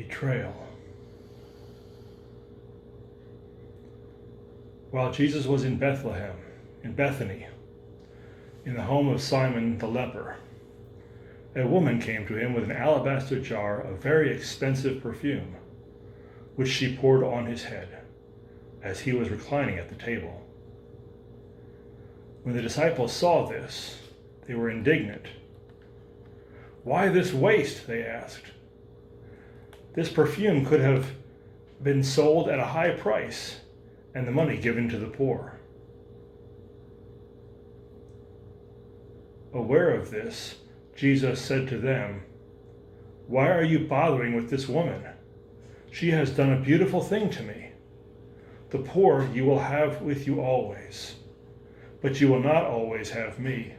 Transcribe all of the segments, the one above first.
Betrayal. While Jesus was in Bethlehem, in Bethany, in the home of Simon the leper, a woman came to him with an alabaster jar of very expensive perfume, which she poured on his head as he was reclining at the table. When the disciples saw this, they were indignant. "Why this waste?" they asked. "This perfume could have been sold at a high price and the money given to the poor." Aware of this, Jesus said to them, "Why are you bothering with this woman? She has done a beautiful thing to me. The poor you will have with you always, but you will not always have me.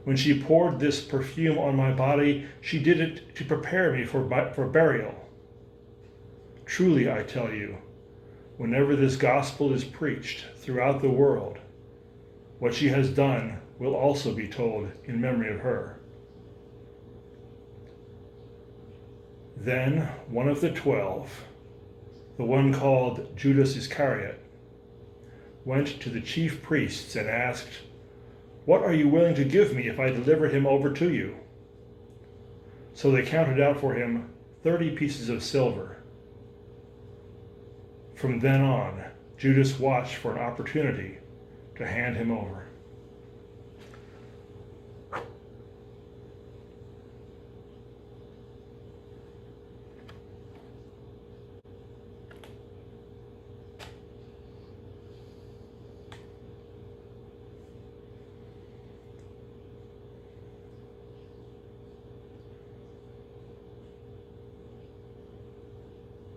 When she poured this perfume on my body, she did it to prepare me for burial. Truly, I tell you, whenever this gospel is preached throughout the world, what she has done will also be told in memory of her." Then one of the 12, the one called Judas Iscariot, went to the chief priests and asked, "What are you willing to give me if I deliver him over to you?" So they counted out for him 30 pieces of silver. From then on, Judas watched for an opportunity to hand him over.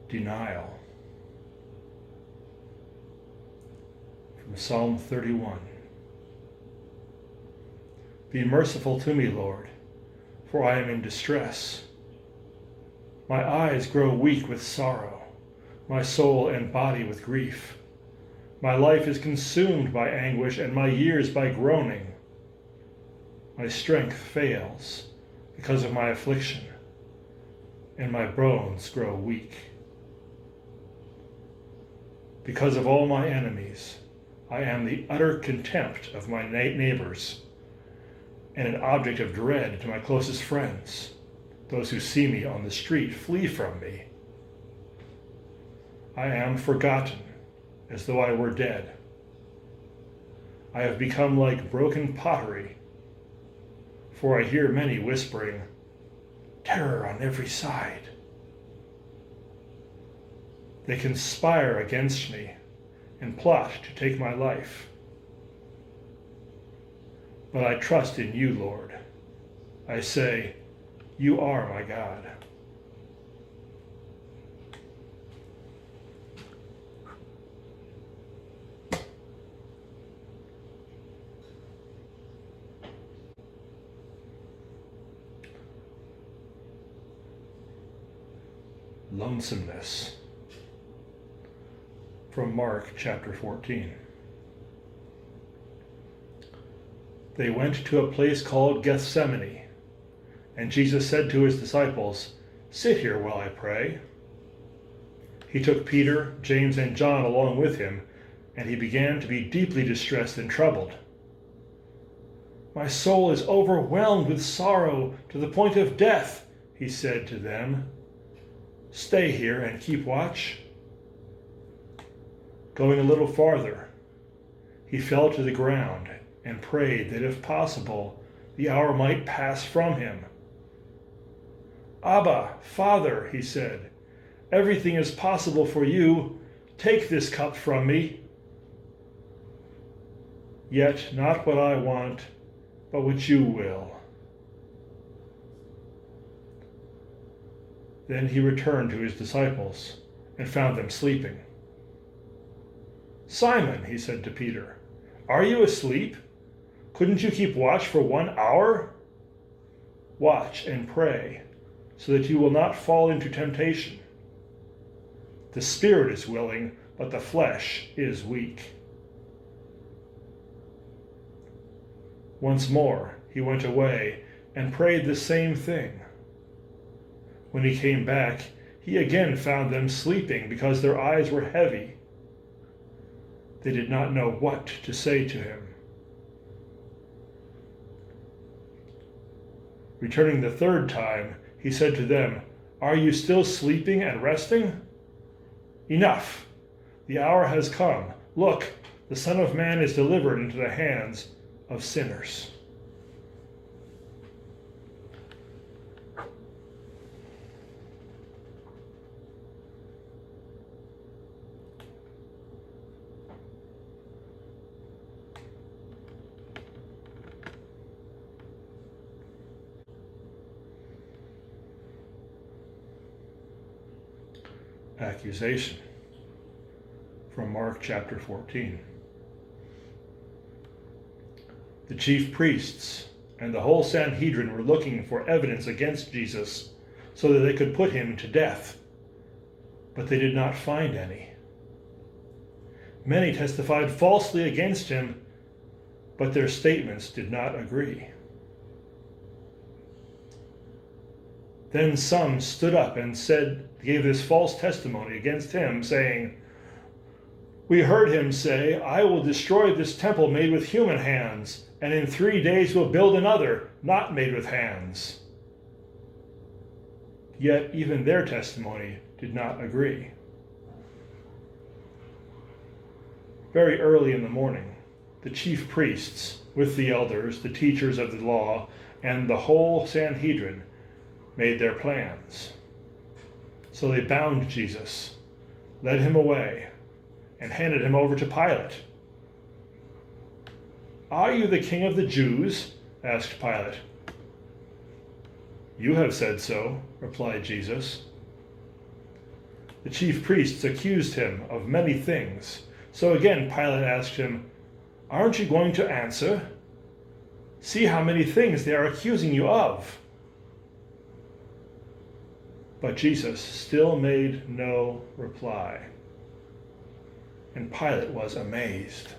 Denial. From Psalm 31. Be merciful to me, Lord, for I am in distress. My eyes grow weak with sorrow, my soul and body with grief. My life is consumed by anguish, and my years by groaning. My strength fails because of my affliction, and my bones grow weak. Because of all my enemies, I am the utter contempt of my neighbors, and an object of dread to my closest friends. Those who see me on the street flee from me. I am forgotten, as though I were dead. I have become like broken pottery, for I hear many whispering, "Terror on every side." They conspire against me and plot to take my life. But I trust in you, Lord. I say, you are my God. Lonesomeness. From Mark chapter 14. They went to a place called Gethsemane, and Jesus said to his disciples, "Sit here while I pray." He took Peter, James, and John along with him, and he began to be deeply distressed and troubled. "My soul is overwhelmed with sorrow to the point of death," he said to them. "Stay here and keep watch." Going a little farther, he fell to the ground and prayed that if possible, the hour might pass from him. "Abba, Father," he said, "everything is possible for you. Take this cup from me. Yet not what I want, but what you will." Then he returned to his disciples and found them sleeping. "Simon," he said to Peter, "are you asleep? Couldn't you keep watch for 1 hour? Watch and pray, so that you will not fall into temptation. The spirit is willing, but the flesh is weak." Once more he went away and prayed the same thing. When he came back, he again found them sleeping because their eyes were heavy. They did not know what to say to him. Returning the third time, he said to them, "Are you still sleeping and resting? Enough! The hour has come. Look, the Son of Man is delivered into the hands of sinners." Accusation from Mark chapter 14. The chief priests and the whole Sanhedrin were looking for evidence against Jesus so that they could put him to death, but they did not find any. Many testified falsely against him, but their statements did not agree. Then some stood up and gave this false testimony against him, saying, "We heard him say, 'I will destroy this temple made with human hands, and in 3 days will build another, not made with hands.'" Yet even their testimony did not agree. Very early in the morning, the chief priests, with the elders, the teachers of the law, and the whole Sanhedrin, made their plans. So they bound Jesus, led him away, and handed him over to Pilate. "Are you the king of the Jews?" asked Pilate. "You have said so," replied Jesus. The chief priests accused him of many things. So again Pilate asked him, "Aren't you going to answer? See how many things they are accusing you of." But Jesus still made no reply, and Pilate was amazed.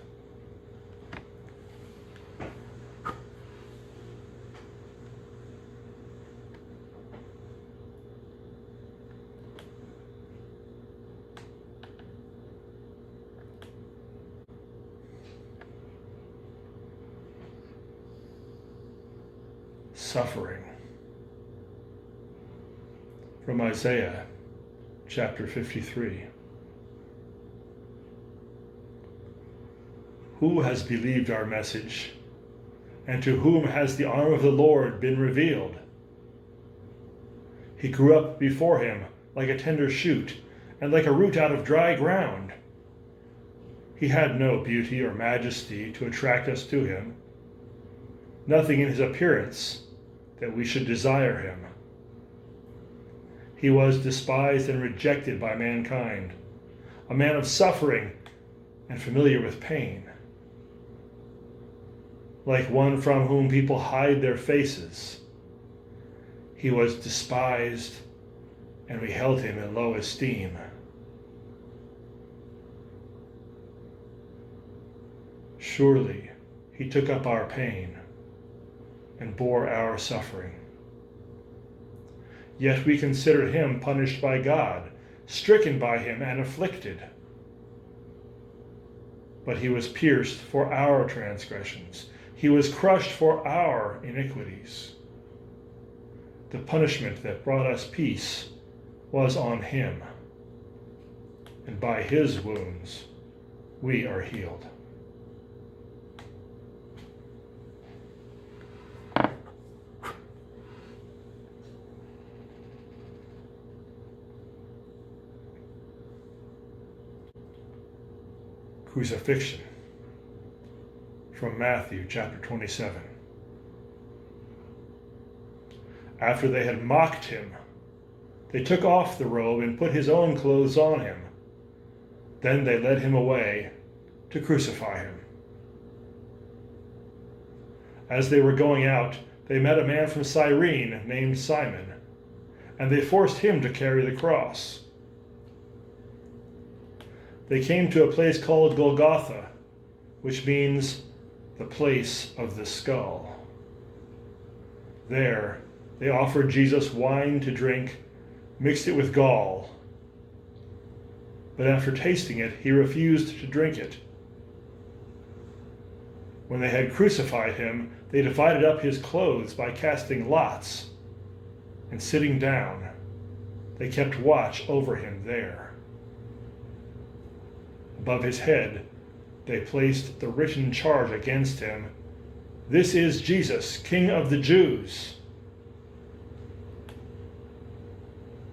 Suffering. From Isaiah chapter 53. Who has believed our message, and to whom has the arm of the Lord been revealed? He grew up before him like a tender shoot, and like a root out of dry ground. He had no beauty or majesty to attract us to him, nothing in his appearance that we should desire him. He was despised and rejected by mankind, a man of suffering and familiar with pain. Like one from whom people hide their faces, he was despised, and we held him in low esteem. Surely he took up our pain and bore our suffering. Yet we considered him punished by God, stricken by him and afflicted. But he was pierced for our transgressions. He was crushed for our iniquities. The punishment that brought us peace was on him, and by his wounds we are healed. Crucifixion. From Matthew chapter 27. After they had mocked him, they took off the robe and put his own clothes on him. Then they led him away to crucify him. As they were going out, they met a man from Cyrene named Simon, and they forced him to carry the cross. They came to a place called Golgotha, which means the place of the skull. There, they offered Jesus wine to drink mixed it with gall. But after tasting it, he refused to drink it. When they had crucified him, they divided up his clothes by casting lots, and sitting down, they kept watch over him there. Above his head, they placed the written charge against him, "This is Jesus, King of the Jews."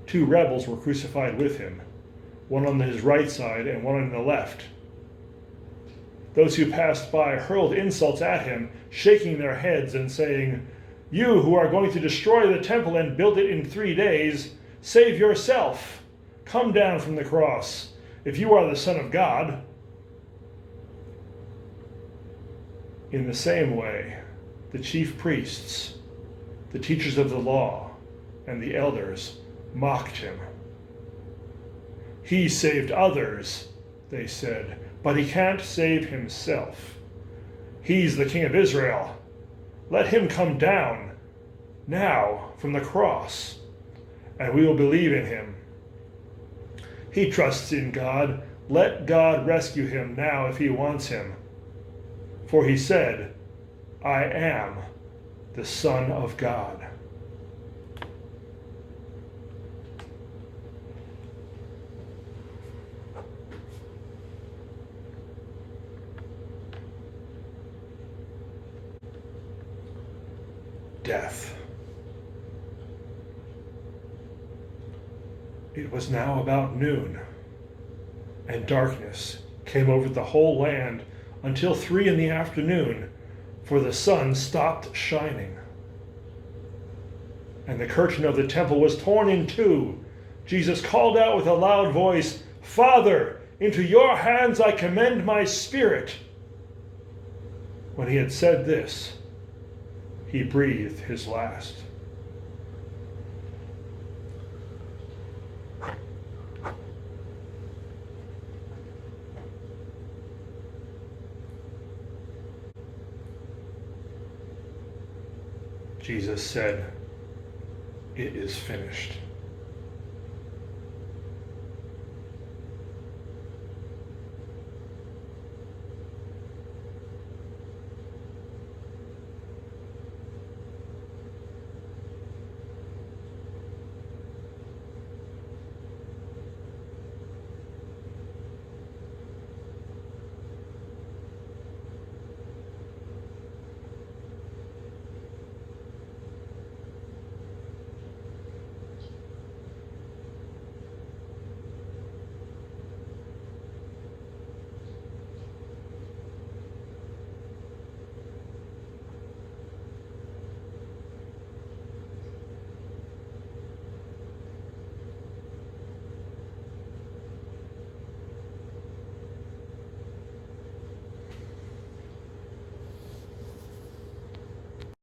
2 rebels were crucified with him, one on his right side and one on the left. Those who passed by hurled insults at him, shaking their heads and saying, "You who are going to destroy the temple and build it in 3 days, save yourself. Come down from the cross, if you are the Son of God." In the same way, the chief priests, the teachers of the law, and the elders mocked him. "He saved others," they said, "but he can't save himself. He's the King of Israel. Let him come down now from the cross, and we will believe in him. He trusts in God. Let God rescue him now if he wants him. For he said, 'I am the Son of God.'" Death. It was now about noon, and darkness came over the whole land until 3 in the afternoon, for the sun stopped shining. And the curtain of the temple was torn in two. Jesus called out with a loud voice, "Father, into your hands I commend my spirit." When he had said this, he breathed his last. Jesus said, "It is finished."